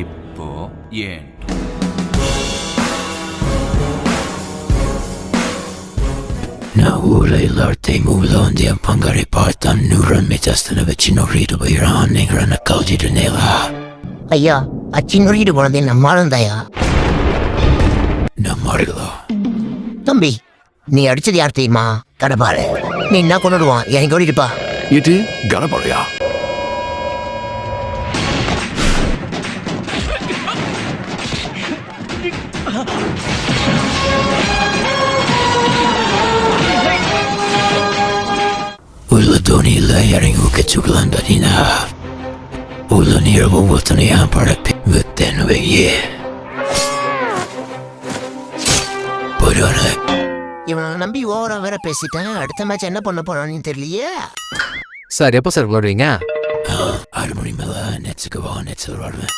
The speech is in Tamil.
இப்போ ஏன் Na ula ilarte mula on dia pangari partan nuran metastan vecino rito bayran negrana kalji de nela. ஐயா அச்சின்னுரிட்டு போனதே நம்மளும் தாயா. Na marila. தம்பி நீ அடிச்சது யார் தெரியுமா? கடப்பாரு. நீ என்ன கொண்டுடுவான் எனக்கு ஓடிட்டுப்பா. இது கணபரையா? Ula doni la yaring uke tuklan badina. Ula nirabo watani ampara piveten veye. Purana. இவனை நம்பி ஓவரா வேற பேசிட்டேன். அடுத்த மேட்ச் என்ன பண்ண போறான்னு தெரியலையே. சார் எப்போ சார் விளையாடுவீங்க? 6 மணி மேல நெட்ஸுக்கு வா நெட்ஸில் விளாடுவேன்.